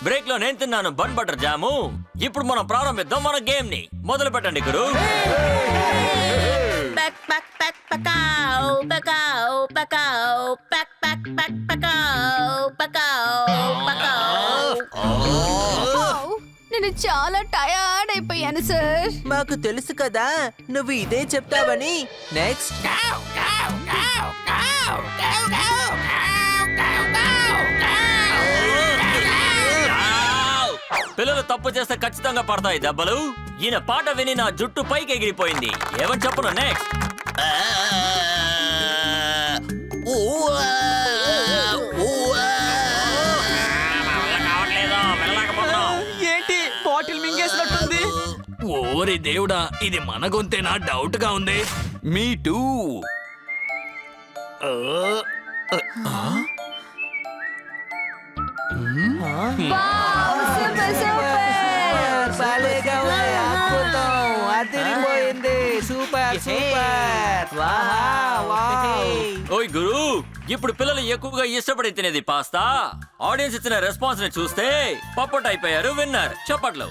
Break లో నేను తిన్నాను బన్ బటర్ జాము. ఇప్పుడు మనం ప్రారంభిద్దాం మన గేమ్ ని. మొదలు పెట్టండి గురు. నేను చాలా టయర్డ్ అయిపోయాను సార్. మాకు తెలుసు కదా నువ్వు ఇదే చెప్తావని. నెక్స్ట్. పిల్లలు తప్పు చేస్తే ఖచ్చితంగా పడతాయి దెబ్బలు. ఈయన పాట విని నా జుట్టు పైకి ఎగిరిపోయింది. ఏమని చెప్పను నెక్స్ట్. ఏంటి బాటిల్ మింగేసినట్టుంది? ఓరి దేవుడా, ఇది మన గొంతేనా? డౌట్ గా ఉంది. మీ టూ. Super super. ఓయ్ గురు, ఇప్పుడు పిల్లలు ఎక్కువగా ఇష్టపడి తినేది పాస్తా. ఆడియన్స్ ఇచ్చిన రెస్పాన్స్ ని చూస్తే పప్పట్ అయిపోయారు విన్నర్. చప్పట్లు.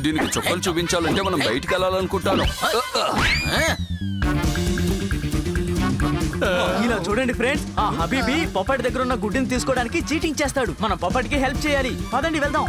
దీనికి చుక్కలు చూపించాలంటే మనం బయటికి వెళ్ళాలనుకుంటాను. ఇలా చూడండి ఫ్రెండ్స్, ఆ హబీబీ పప్పటి దగ్గర ఉన్న గుడ్డిని తీసుకోవడానికి చీటింగ్ చేస్తాడు. మనం పప్పటికి హెల్ప్ చేయాలి. పదండి వెళ్దాం.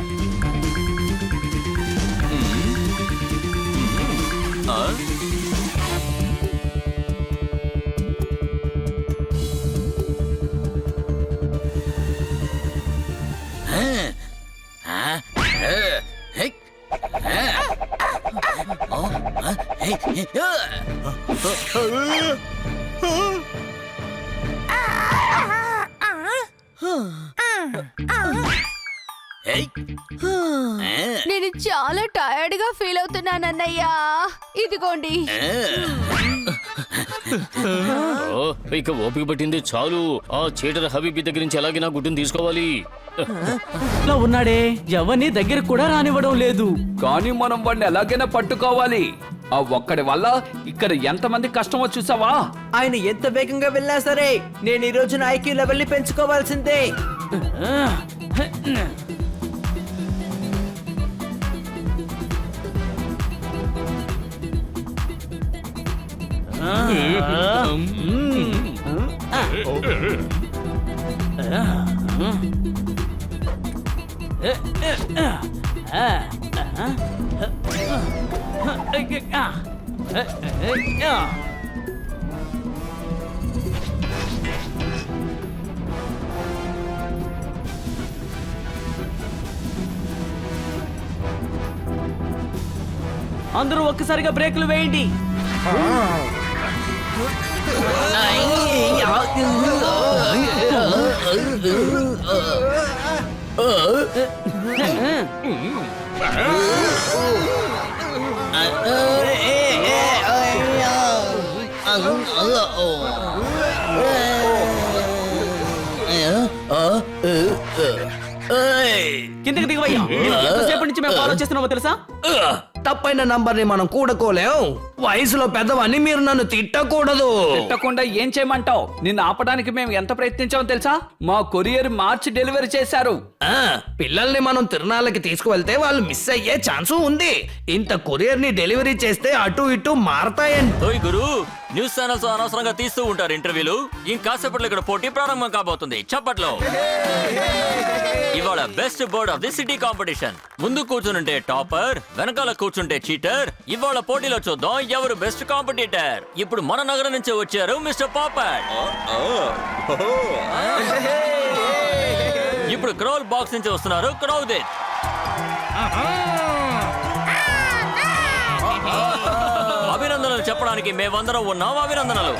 నేను చాలా టైర్డ్ గా ఫీల్ అవుతున్నాను అన్నయ్య. ఇదిగోండి. ఇక ఓపిక పట్టింది చాలు. ఆ చీటర్ హబీబీ దగ్గర నుంచి ఎలాగైనా గుడ్డును తీసుకోవాలి. ఇలా ఉన్నాడే, ఎవరిని దగ్గరకు కూడా రానివ్వడం లేదు. కానీ మనం వాడిని ఎలాగైనా పట్టుకోవాలి. ఆ ఒక్కడి వల్ల ఇక్కడ ఎంతమంది కష్టమో చూసావా? ఆయన ఎంత వేగంగా వెళ్ళా సరే నేను ఈ రోజు నా ఐక్యూ లెవెల్ ని పెంచుకోవాల్సిందే. అందరూ ఒక్కసారిగా బ్రేకులు వేయండి. కిందకి దిగవయ్యా. ఎంతసేపటి నుంచి మేము ఫాలో చేస్తున్నామో తెలుసా? తప్పైన నంబర్ ని మనం కూడకోలేం. వయసులో పెద్దవాన్ని మీరు నన్ను తిట్టకూడదు. తిట్టకుండా ఏం చేయమంటావు? నిన్ను ఆపడానికి మేము ఎంత ప్రయత్నించామో తెలుసా? మా కొరియర్ మార్చి డెలివరీ చేశారు. పిల్లల్ని మనం తిరునాళ్ళకి తీసుకువెళ్తే వాళ్ళు మిస్ అయ్యే ఛాన్సు ఉంది. ఇంత కొరియర్ ని డెలివరీ చేస్తే అటు ఇటు మారతాయండి. ఓయ్ గురు, న్యూస్ ఛానల్స్ అనవసరంగా తీస్తూ ఉంటారు ఇంటర్వ్యూలు. ఇంకాసేపట్లో ఇక్కడ పోటీ ప్రారంభం కాబోతుంది. చప్పట్లో. ఇవాళ best bird of the city competition. ముందు కూర్చుంటే టాపర్, వెనకాల కూర్చుంటే చీటర్. ఇవాళ పోటీలో చూద్దాం ఎవరు బెస్ట్ కాంపిటీటర్. ఇప్పుడు మన నగరం నుంచి వచ్చారు మిస్టర్ పాపర్. ఇప్పుడు క్రౌల్ బాక్స్ నుంచి వస్తున్నారు క్రౌదిత్. అభినందనలు చెప్పడానికి మేమందరం ఉన్నాం. అభినందనలు.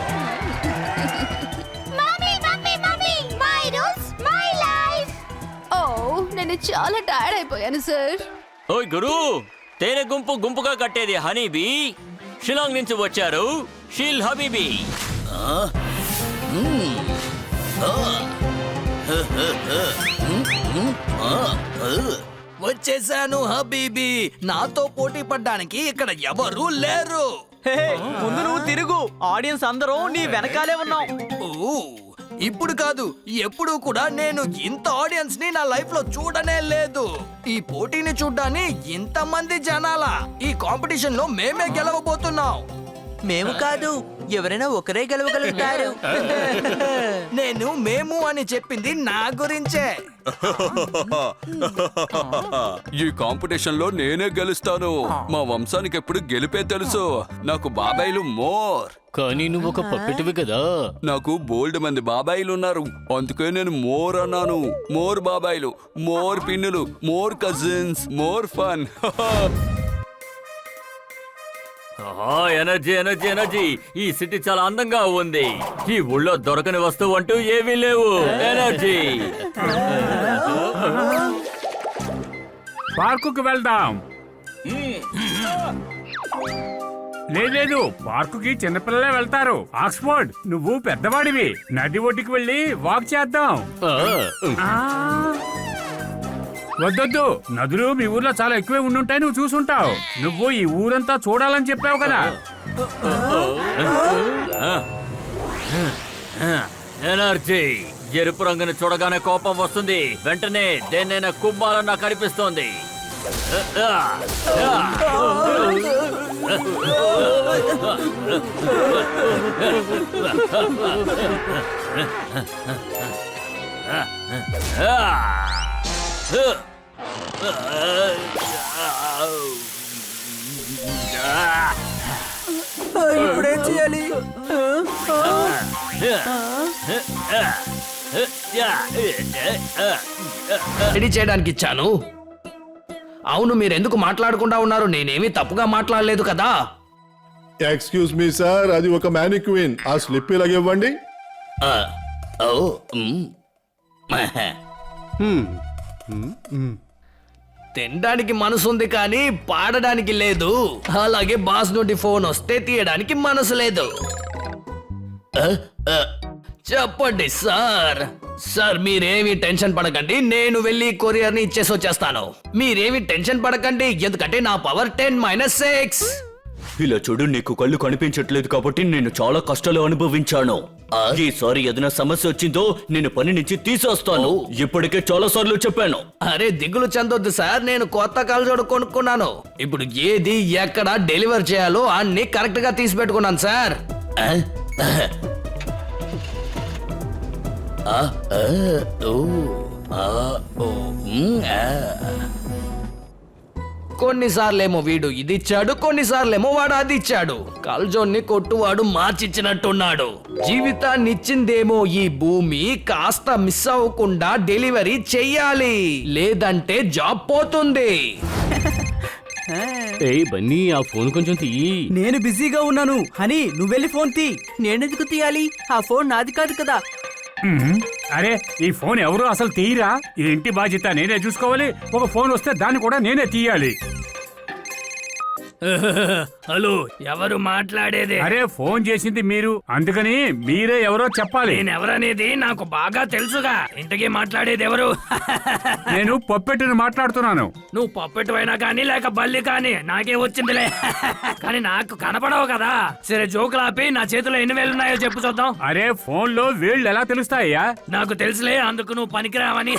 నేను చాలా టైర్డ్ అయిపోయాను సార్. ఓయ్ గురు, తేనె గుంపు గుంపుగా కట్టేది హనీబీ. షిలాంగ్ నుంచి వచ్చారు షీల్ హబీబీ. వచ్చేసాను హబీబీ. నాతో పోటీ పడ్డానికి ఇక్కడ ఎవరూ లేరు. హే, ముందు నువ్వు తిరుగు. ఆడియన్స్ అందరూ నీ వెనకాలే ఉన్నాం. ఓ, ఇప్పుడు కాదు, ఎప్పుడు కూడా నేను ఇంత ఆడియన్స్ ని నా లైఫ్ లో చూడనే లేదు. ఈ పోటీని చూడ్డాన్ని ఇంతమంది జనాల ఈ కాంపిటీషన్ లో మేమే గెలవబోతున్నాం. మేము కాదు, ఎవరైనా ఒకరే గెలవగలుగుతారు. మేము అని చెప్పింది నా గురించే. ఈ కాంపిటీషన్ లో నేనే గెలుస్తాను. మా వంశానికి ఎప్పుడు గెలిపే తెలుసు. నాకు బాబాయిలు మోర్. కానీ నువ్వు ఒక పప్పెటివి కదా. నాకు బోల్డ్ మంది బాబాయిలు ఉన్నారు, అందుకే నేను మోర్ అన్నాను. మోర్ బాబాయిలు, మోర్ పిన్నులు, more cousins, more fun. Energy energy energy. ఈ సిటీ చాలా అందంగా ఉంది. ఈ ఊళ్ళో దొరకని వస్తువు అంటూ ఏమీ లేవు. ఎనర్జీ. పార్కుకు వెళ్దాం. లేదు, పార్కుకి చిన్నపిల్లలే వెళ్తారు. ఆక్స్ఫోర్డ్, నువ్వు పెద్దవాడివి. నది ఒడ్డుకి వెళ్ళి వాక్ చేద్దాం. వద్దొద్దు, నదులు మీ ఊర్లో చాలా ఎక్కువే ఉండుంటాయి. నువ్వు చూసుంటావు. నువ్వు ఈ ఊరంతా చూడాలని చెప్పావు కదా. ఎనర్జీ. ఎరుపు రంగుని చూడగానే కోపం వస్తుంది. వెంటనే దేన్నైనా కుమ్మాలని నాకు అనిపిస్తోంది. ఇప్పుడేం చేయాలి? రెడీ చేయడానికి ఇచ్చాను. అవును, మీరెందుకు మాట్లాడకుండా ఉన్నారు? నేనేమీ తప్పుగా మాట్లాడలేదు కదా. ఎక్స్క్యూజ్ మీ సార్, అది ఒక మ్యానిక్వీన్. ఆ స్లిప్ ఇలాగివ్వండి. తినడానికి మనసుంది కానీ పాడడానికి లేదు. అలాగే బాస్ నుండి ఫోన్ వస్తే తీయడానికి మనసు లేదు. చెప్పండి సార్. సార్, మీరేమి టెన్షన్ పడకండి. నేను వెళ్ళి కొరియర్ ని ఇచ్చేసి వచ్చేస్తాను. మీరేమి టెన్షన్ పడకండి, ఎందుకంటే నా పవర్ 10-6. ఇలా చూడు, నీకు కళ్ళు కనిపించట్లేదు కాబట్టి నేను చాలా కష్టాలు అనుభవించాను. ఈసారి ఏదైనా సమస్య వచ్చిందో నేను పని నుంచి తీసేస్తాను. ఇప్పటికే చాలా సార్లు చెప్పాను. అరే దిగులు చెందొద్దు సార్, నేను కొత్త కళ్ళజోడు కొనుక్కున్నాను. ఇప్పుడు ఏది ఎక్కడ డెలివర్ చేయాలో అన్ని కరెక్ట్ గా తీసి పెట్టుకున్నాను సార్. కొన్నిసార్లేమో వీడు ఇది ఇచ్చాడు, కొన్నిసార్లేమో వాడు అది ఇచ్చాడు. కల్జోన్ని కొట్టువాడు మార్చిచ్చినట్టున్నాడు. జీవితాన్ని ఇచ్చిందేమో ఈ భూమి, కాస్త మిస్ అవ్వకుండా డెలివరీ చెయ్యాలి, లేదంటే జాబ్ పోతుంది. ఏయ్ బన్నీ, ఆ ఫోన్ కొంచెం తీయి. నేను బిజీగా ఉన్నాను. హనీ, నువ్వెళ్ళి ఫోన్ తీ. నేనెందుకు తీయాలి? ఆ ఫోన్ నాది కాదు కదా. అరే, ఈ ఫోన్ ఎవరు అసలు తీయరా? ఈ ఇంటి బాధ్యత నేనే చూసుకోవాలి. ఒక ఫోన్ వస్తే దాన్ని కూడా నేనే తీయాలి. హలో, ఎవరు మాట్లాడేది? అరే, ఫోన్ చేసింది మీరు, అందుకని మీరే ఎవరో చెప్పాలి. నేనెవరనేది నాకు బాగా తెలుసుగా. ఇంతకీ మాట్లాడేది ఎవరు? నేను పప్పెట్టుని మాట్లాడుతున్నాను. నువ్వు పప్పెట్టు అయినా కానీ లేక బల్లి కానీ నాకే వచ్చిందిలే. కానీ నాకు కనపడవు కదా. సరే, జోకులాపి నా చేతిలో ఎన్ని వేలున్నాయో చెప్పు చూద్దాం. అరే, ఫోన్ లో వేళ్ళు ఎలా తెలుస్తాయ్యా? నాకు తెలుసులే, అందుకు నువ్వు పనికిరావని.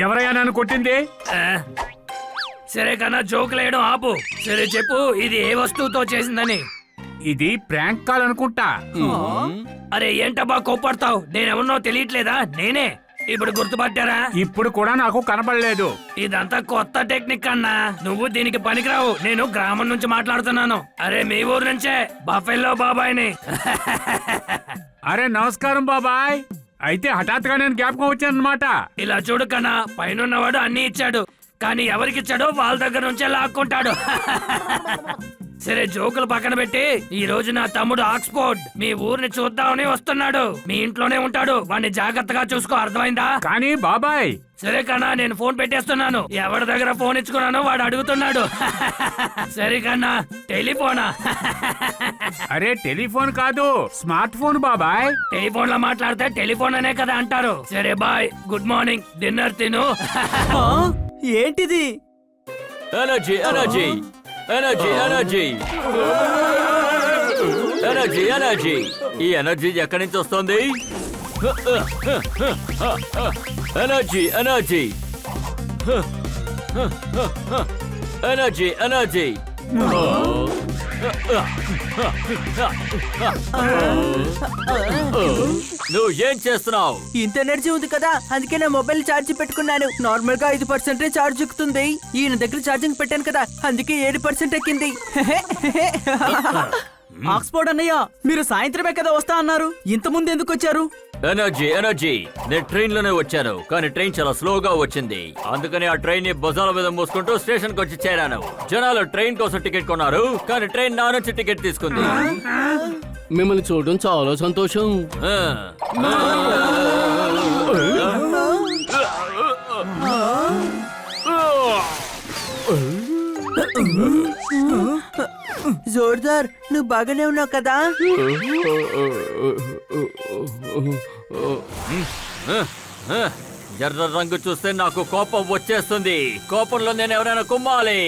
ఎవరయ్యా నన్ను కొట్టింది? సరే కన్నా, జోకులేయడం ఆపు. సరే చెప్పు, ఇది ఏ వస్తువుతో చేసిందని. ఇది ప్రాంక్ కాల్ అనుకుంటా. అరే ఏంటబ్బా కోపడతావు? నేనెవరినో తెలియట్లేదా? నేనే. ఇప్పుడు గుర్తుపట్టారా? ఇప్పుడు కూడా నాకు కనబడలేదు. ఇదంతా కొత్త టెక్నిక్ అన్నా. నువ్వు దీనికి పనికిరావు. నేను గ్రామం నుంచి మాట్లాడుతున్నాను. అరే, మీ ఊరు నుంచే, బఫెల్లో బాబాయ్ని. అరే, నమస్కారం బాబాయ్. అయితే హఠాత్తుగా నేను జ్ఞాపకం వచ్చానన్నమాట. ఇలా చూడు కన్నా, పైనున్నవాడు అన్ని ఇచ్చాడు, కానీ ఎవరికిచ్చాడో వాళ్ళ దగ్గర నుంచే లాక్కుంటాడు. సరే జోకులు పక్కన పెట్టి ఈ రోజు నా తమ్ముడు ఆక్స్ఫోర్డ్ మీ ఊరిని చూద్దామని వస్తున్నాడు. మీ ఇంట్లోనే ఉంటాడు, వాడిని జాగ్రత్తగా చూసుకో, అర్థమైందా? కానీ బాబాయ్ సరే కన్నా, నేను ఫోన్ పెట్టేస్తున్నాను. ఎవరి దగ్గర ఫోన్ ఇచ్చుకున్నానో వాడు అడుగుతున్నాడు. సరే కన్నా, టెలిఫోనా? అరే టెలిఫోన్ కాదు, స్మార్ట్ ఫోన్ బాబాయ్. టెలిఫోన్ లో మాట్లాడితే టెలిఫోన్ అనే కదా అంటారు. సరే బాయ్, గుడ్ మార్నింగ్, డిన్నర్ తిను. ఏంటిది? Energy energy energy energy energy energy. ఈ ఎనర్జీ ఎక్కడి నుంచి వస్తుంది? Energy energy energy energy. నువ్వు ఏం చేస్తున్నావు? ఇంత ఎనర్జీ ఉంది కదా, అందుకే నా మొబైల్ ఛార్జ్ పెట్టుకున్నాను. నార్మల్ గా 5% ఛార్జ్ ఎక్కుతుంది. ఈయన దగ్గర ఛార్జింగ్ పెట్టాను కదా, అందుకే 7% ఎక్కింది. ఆక్స్ఫోర్డ్ అన్నయ్య, మీరు సాయంత్రమే కదా వస్తా అన్నారు, ఇంత ముందు ఎందుకు వచ్చారు? Energy energy. నేను ట్రైన్ లోనే వచ్చాను, కానీ ట్రైన్ చాలా స్లోగా వచ్చింది. అందుకని ఆ ట్రైన్ ని భుజాల మీద మోసుకుంటూ స్టేషన్ కి వచ్చి చేరాను. జనాలు ట్రైన్ కోసం టికెట్ కొన్నారు, కానీ ట్రైన్ నా నుంచి టికెట్ తీసుకుంది. మిమ్మల్ని చూడడం చాలా సంతోషం. జోర్దార్, నువ్వు బాగానే ఉన్నావు కదా? ఎర్ర రంగు చూస్తే నాకు కోపం వచ్చేస్తుంది. కోపంలో నేను ఎవరైనా కుమ్మాలి.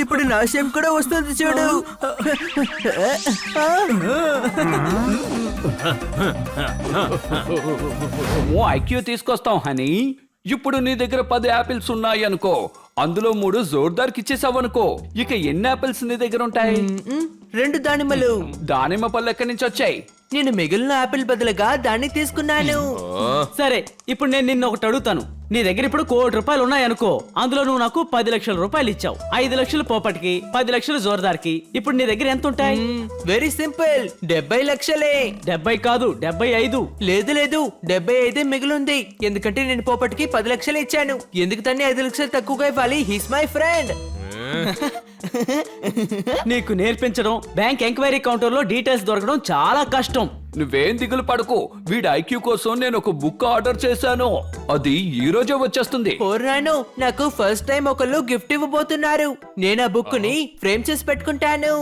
ఇప్పుడు నా షేప్ కూడా వస్తుంది చూడు. ఓ ఐక్యూ తీసుకొస్తాం హనీ. ఇప్పుడు నీ దగ్గర 10 యాపిల్స్ ఉన్నాయి అనుకో, అందులో 3 జోర్దార్కి ఇచ్చేసావనుకో, ఇక ఎన్ని యాపిల్స్ నీ దగ్గర ఉంటాయి? 2 దానిమ్మలు. దానిమ్మ పళ్ళు ఎక్కడి నుంచి వచ్చాయి? నేను మిగిలిన ఆపిల్ బదులుగా దాన్ని తీసుకున్నాను. సరే, ఇప్పుడు నేను నిన్ను ఒకటి అడుగుతాను. నీ దగ్గర ఇప్పుడు 1 కోటి రూపాయలు ఉన్నాయనుకో, అందులో నువ్వు నాకు 10 లక్షల రూపాయలు ఇచ్చావు. 5 లక్షలు పోపటికి, 10 లక్షలు జోర్దార్కి. ఇప్పుడు నీ దగ్గర ఎంత ఉంటాయి? వెరీ సింపుల్, 70 లక్షలే. 70 కాదు, 75. లేదు లేదు, 75 మిగిలింది. ఎందుకంటే నేను పోపటికి 10 లక్షలు ఇచ్చాను. ఎందుకు తన్ని 5 లక్షలు తక్కువగా ఇవ్వాలి? He's my friend. నీకు నేర్పించడం, బ్యాంక్ ఎంక్వైరీ కౌంటర్ లో డీటెయిల్స్ దొరకడం చాలా కష్టం. నువ్వేం దిగులు పడకు, వీడి ఐక్యూ కోసం నేను ఒక బుక్ ఆర్డర్ చేశాను, అది ఈ రోజే వచ్చేస్తుంది. ఓర్నాను, నాకు ఫస్ట్ టైం ఒకళ్ళు గిఫ్ట్ ఇవ్వబోతున్నారు. నేను ఆ బుక్ ని ఫ్రేమ్ చేసి పెట్టుకుంటాను.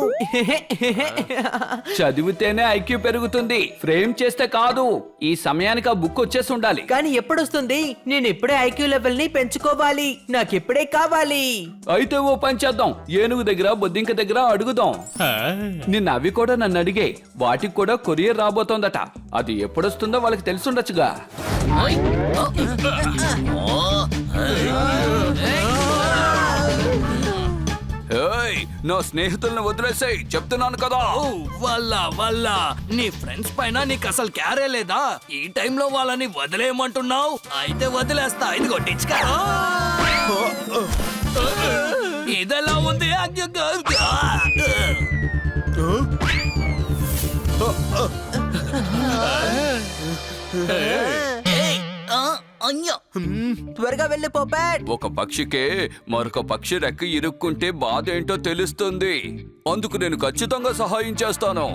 చదివితేనే ఐక్యూ పెరుగుతుంది, ఫ్రేమ్ చేస్తే కాదు. ఈ సమయానికి ఆ బుక్ వచ్చేసి ఉండాలి. కానీ ఎప్పుడొస్తుంది? నేను ఇప్పుడే ఐక్యూ లెవెల్ ని పెంచుకోవాలి. నాకు ఇప్పుడే కావాలి. అయితే ఓ పని చేద్దాం, ఏనుగు దగ్గర బొద్దింక దగ్గర అడుగుదాం. నిన్న అవి కూడా నన్ను అడిగే, వాటికి కూడా కొరియర్ రాబోతోందట. అది ఎప్పుడొస్తుందో వాళ్ళకి తెలుసుండొచ్చుగా. నా స్నేహితులను వదిలేసాయి చెప్తున్నాను కదా. వాళ్ళ నీ ఫ్రెండ్స్ పైన నీకు అసలు క్యారే లేదా? ఈ టైంలో వాళ్ళని వదిలేయమంటున్నావు? అయితే వదిలేస్తా. ఇదిగో టిచ్కా. ఇదెలా ఉంది? త్వరగా వెళ్ళి పోపాట్. ఒక పక్షికే మరొక పక్షి రెక్క ఇరుక్కుంటే బాధ ఏంటో తెలుస్తుంది. అందుకు నేను ఖచ్చితంగా సహాయం చేస్తాను.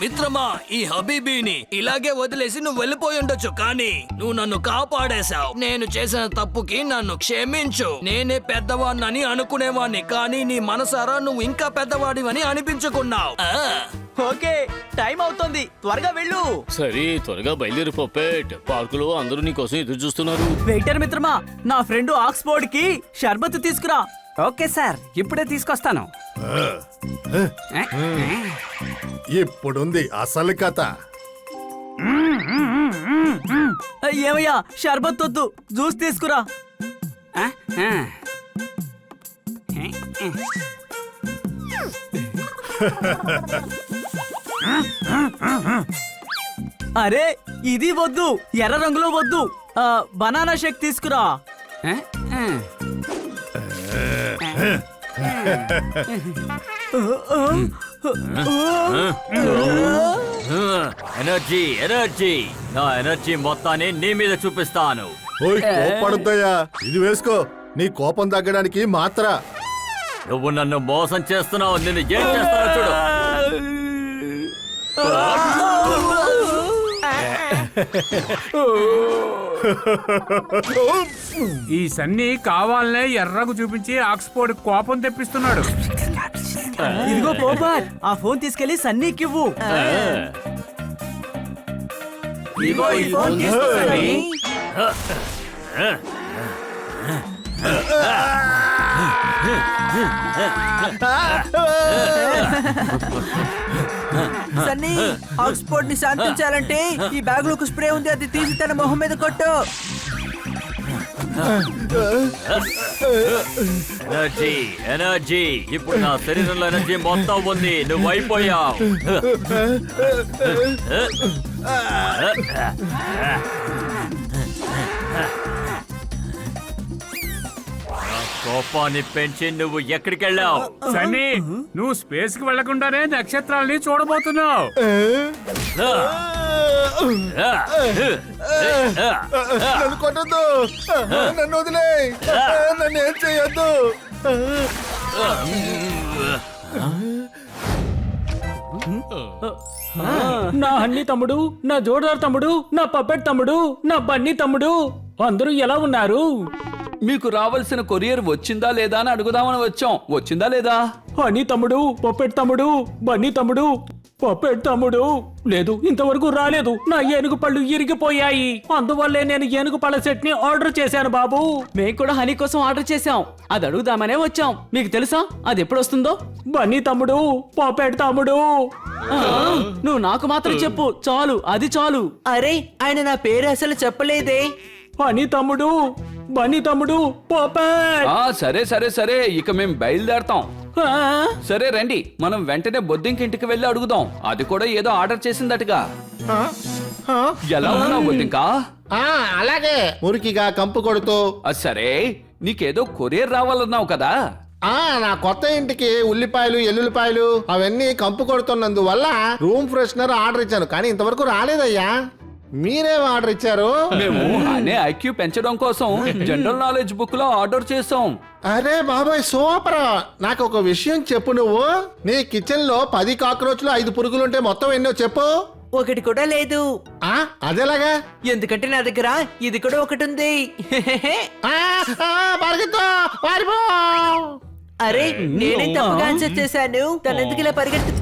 మిత్రమా, ఈ హబీబీని ఇలాగే వదిలేసి నువ్వు వెళ్ళిపోయి ఉండొచ్చు, కానీ నువ్వు నన్ను కాపాడేశావు. నేను చేసిన తప్పుకి నన్ను క్షమించు. నేనే పెద్దవాడినని అనుకునేవాణ్ణి, కానీ నీ మనసారా నువ్వు ఇంకా పెద్దవాడివని అనిపించుకున్నావు. ఓకే, టైం అవుతోంది, త్వరగా వెళ్ళు. సరే, త్వరగా బయలుదేరి పొప్పేట్. పార్కులో అందరూ నీ కోసం ఎదురు చూస్తున్నారు. వెయిటర్ మిత్రమా, నా ఫ్రెండ్ ఆక్స్ఫోర్డ్ కి షర్బత్ తీసుకురా. ఓకే సార్, ఇప్పుడే తీసుకొస్తాను. ఇప్పుడుంది అసలు కథ. ఏమయ్యా, షర్బత్ వద్దు, జ్యూస్ తీసుకురా. అరే ఇది వద్దు, ఎర్ర రంగులో వద్దు, బనానా షేక్ తీసుకురా. ఎనర్జీ ఎనర్జీ, నా ఎనర్జీ మొత్తాన్ని నీ మీద చూపిస్తాను. ఓయ్ కోపడద్దయ్యా, ఇది వేసుకో, నీ కోపం తగ్గడానికి మాత్ర. నువ్వు నన్ను మోసం చేస్తున్నావు, నిన్ను ఏం చేస్తానో చూడు. ఈ సన్నీ కావాలనే ఎర్రకు చూపించి ఆక్స్ఫోర్డ్ కోపం తెప్పిస్తున్నాడు. ఇదిగో పోపాట్, ఆ ఫోన్ తీసుకెళ్లి సన్నీకివ్వు. ఇదిగో ఈ ఫోన్ తీసుకో సన్నీ. సన్నీ, ఆక్స్ఫోర్డ్ ని శాంతించాలంటే ఈ బ్యాగ్ లో ఒక స్ప్రే ఉంది, అది తీసి తన మొహం మీద కొట్టు. ఎనర్జీ ఎనర్జీ, ఇప్పుడు నా శరీరంలో ఎనర్జీ మొత్తం ఉంది, నువ్వు అయిపోయావు. కోపాన్ని పెంచి నువ్వు ఎక్కడికి వెళ్ళావు? సన్నీ, నువ్వు స్పేస్ కి వెళ్లకుండానే నక్షత్రాలని చూడబోతున్నావు. నన్ను కొట్టద్దు, నన్ను వదిలే, నన్ను ఏం చేయొద్దు. నా హన్నీ తమ్ముడు, నా జోడార్ తమ్ముడు, నా పప్పెట్ తమ్ముడు, నా బన్నీ తమ్ముడు అందరూ ఎలా ఉన్నారు? మీకు రావాల్సిన కొరియర్ వచ్చిందా లేదా అని అడుగుదామని వచ్చాం. వచ్చిందా లేదా? హనీ తమ్ముడు, పప్పెట్ తమ్ముడు, బన్నీ తమ్ముడు, పప్పెట్ తమ్ముడు లేదు, ఇంతవరకు రాలేదు. నా ఏనుగు పళ్ళు ఇరిగిపోయాయి, అందువల్లే నేను ఏనుగు పళ్ళ సెట్ ని ఆర్డర్ చేశాను బాబు. మేము కూడా హనీ కోసం ఆర్డర్ చేసాం, అది అడుగుదామనే వచ్చాం. మీకు తెలుసా అది ఎప్పుడు వస్తుందో? బన్నీ తమ్ముడు, పప్పెట్ తమ్ముడు. నువ్వు నాకు మాత్రం చెప్పు చాలు, అది చాలు. అరే, ఆయన నా పేరు అసలు చెప్పలేదే. హనీ తమ్ముడు, బన్నీ తమ్ముడు, పప్పెట్. సరే సరే సరే, ఇక మేం బయలుదేరతాం. సరే రండి, మనం వెంటనే బొద్దింకి ఇంటికి వెళ్ళి అడుగుదాం. అది కూడా ఏదో ఆర్డర్ చేసిందటగా. ఎలా ఉన్నావు బొద్దింకా? అలాగే మురికిగా కంపు కొడుతూ. సరే, నీకేదో కొరియర్ రావాలన్నావు కదా. నా కొత్త ఇంటికి ఉల్లిపాయలు ఎల్లుల్లిపాయలు అవన్నీ కంపు కొడుతున్నందువల్ల రూమ్ ఫ్రెషనర్ ఆర్డర్ ఇచ్చాను, కానీ ఇంతవరకు రాలేదయ్యా. మీరేం ఆర్డర్ ఇచ్చారు? మేము అనే ఐక్యూ పెంచడం కోసం జనరల్ నాలెడ్జ్ బుక్ లో ఆర్డర్ చేసాం. అరే బాబాయ్, సూపర్. నాకు ఒక విషయం చెప్పు, నువ్వు నీ కిచెన్ లో 10 కాక్రోచ్లు 5 పురుగులుంటే మొత్తం ఎన్నో చెప్పు. ఒకటి కూడా లేదు. అదేలాగా? ఎందుకంటే నా దగ్గర ఇది కూడా ఒకటి ఉంది. అరే, నేనే తప్పుగా ఆన్సర్ చేశాను. తను ఎందుకు ఇలా పరిగెత్తు?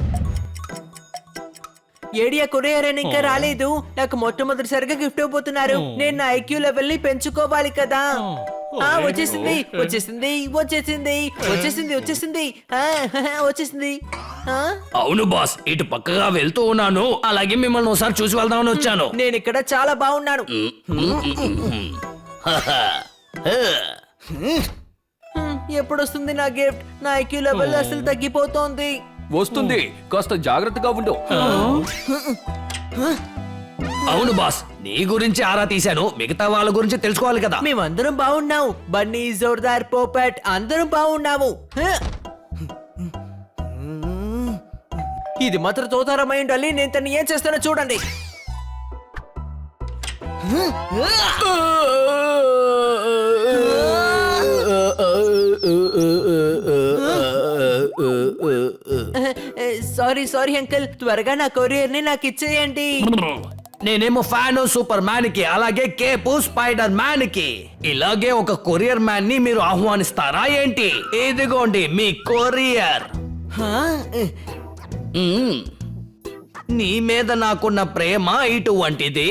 ఏడియా కొరియర్ అని ఇంకా రాలేదు. నాకు మొట్టమొదటిసారిగా గిఫ్ట్ ఇవ్వబోతున్నారు. నేను నా ఐక్యూ లెవెల్ ని పెంచుకోవాలి కదా. వచ్చేసింది వచ్చేసింది వచ్చేసింది వచ్చేసింది వచ్చేసింది వచ్చేసింది. అవును బాస్, ఇటు పక్కగా వెళ్తూ ఉన్నాను, అలాగే మిమ్మల్ని ఒకసారి చూసి వెళ్దామని వచ్చాను. నేను ఇక్కడ చాలా బాగున్నాను. ఎప్పుడు వస్తుంది నా గిఫ్ట్? నా ఐక్యూ లెవెల్ అసలు తగ్గిపోతోంది. వస్తుంది, కాస్త జాగ్రత్తగా ఉండు. అవును బాస్, నీ గురించి ఆరా తీశాను, మిగతా వాళ్ళ గురించి తెలుసుకోవాలి కదా. మేమందరం బాగున్నాము. బన్నీ, జోర్దార్, పోపట్ అందరం బాగున్నాము. ఇది మాత్రం తోతారమై ఉండాలి. నేను తను ఏం చేస్తానో చూడండి. సారీ అంకుల్, త్వరగా నా కొరియర్ ని నాకు ఇచ్చేయండి. నేనేమో ఫ్యాన్ సూపర్ మ్యాన్ కి, అలాగే కేపు స్పైడర్ మ్యాన్ కి. ఇలాగే ఒక కొరియర్ మ్యాన్ ని మీరు ఆహ్వానిస్తారా ఏంటి? ఇదిగోండి మీ కొరియర్. నీ మీద నాకున్న ప్రేమ ఇటువంటిది.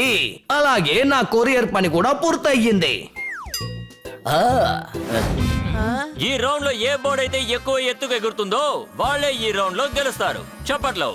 అలాగే నా కొరియర్ పని కూడా పూర్తయింది. ఈ రౌండ్ లో ఏ బోర్డు అయితే ఎక్కువ ఎత్తుగా ఎగురుతుందో వాళ్ళే ఈ రౌండ్ లో గెలుస్తారు. చప్పట్లో.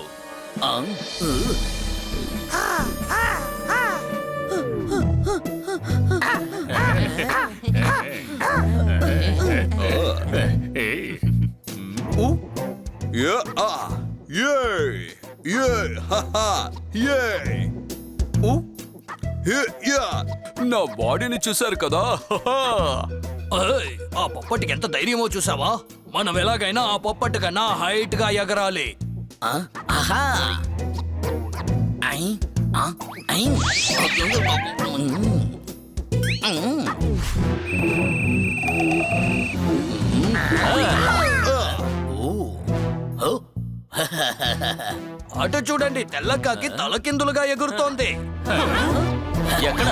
యా! నా బాడీని చూశారు కదా ఏయ్, ఆ పొప్పటికి ఎంత ధైర్యమో చూసావా? మనం ఎలాగైనా ఆ పొప్పటి కన్నా హైట్ గా ఎగరాలి. అటు చూడండి, తెల్లకాకి తలకిందులుగా ఎగురుతోంది. ఎక్కడ?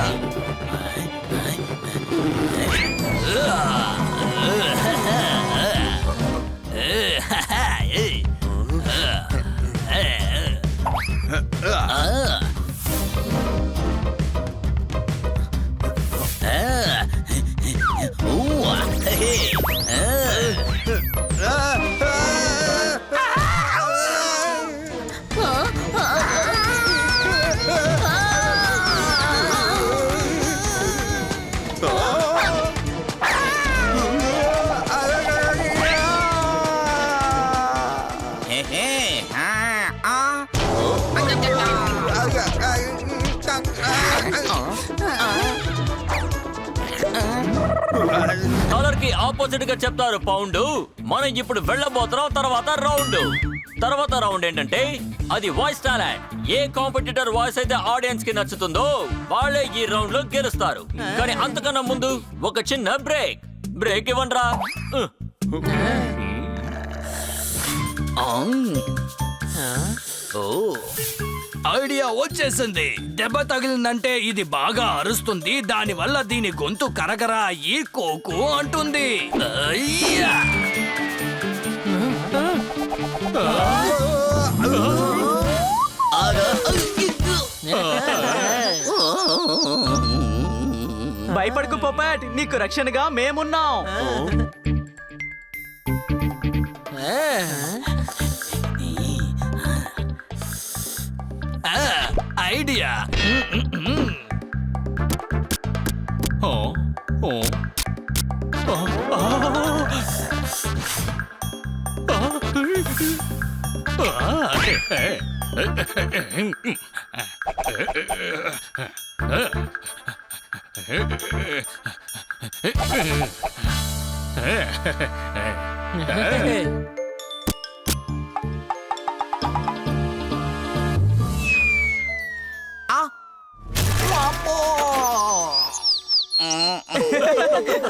కలర్ కి ఆపోజిట్ గా చెప్తారు పౌండ్. మనం ఇప్పుడు వెళ్ళబోతున్నాం తర్వాత రౌండ్ ఏంటంటే అది వాయిస్ టాలెంట్. ఏ కాంపిటీటర్ వాయిస్ అయితే ఆడియన్స్ కి నచ్చుతుందో వాళ్ళే ఈ రౌండ్ లో గెలుస్తారు. కానీ అంతకన్నా ముందు ఒక చిన్న బ్రేక్ ఇవ్వండిరా. ఐడియా వచ్చేసింది. దెబ్బ తగిలిందంటే ఇది బాగా అరుస్తుంది. దానివల్ల దీని గొంతు కరకరా అయ్యి కోకు అంటుంది. అయ్యా! భయపడకు పొప్పట్, నీకు రక్షణగా మేమున్నాం. ఐడియా.